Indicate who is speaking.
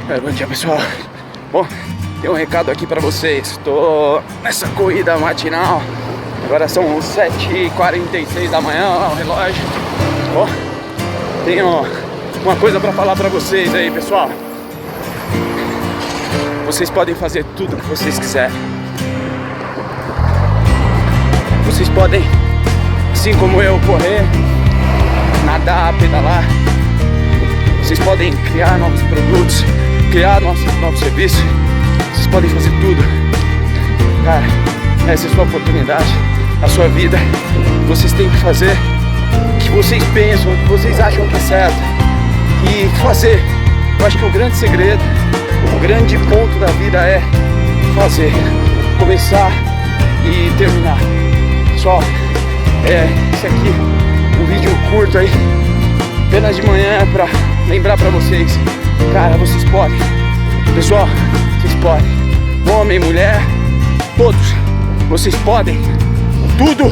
Speaker 1: Bom dia, pessoal. Bom, tem um recado aqui pra vocês. Tô nessa corrida matinal. Agora são 7h46 da manhã, ó, o relógio. Bom, tenho uma coisa pra falar pra vocês aí, pessoal. Vocês podem fazer tudo o que vocês quiserem. Vocês podem, assim como eu, correr, nadar, pedalar. Vocês podem criar novos produtos, criar novos serviços. Vocês podem fazer tudo. Cara, essa é a sua oportunidade, a sua vida. Vocês têm que fazer o que vocês pensam, o que vocês acham que é certo. E fazer. Eu acho que o grande segredo, o grande ponto da vida é fazer. Começar e terminar. Pessoal, esse aqui, um vídeo curto aí, apenas de manhã, pra lembrar pra vocês. Cara, vocês podem. Pessoal, vocês podem. Homem, mulher, todos. Vocês podem tudo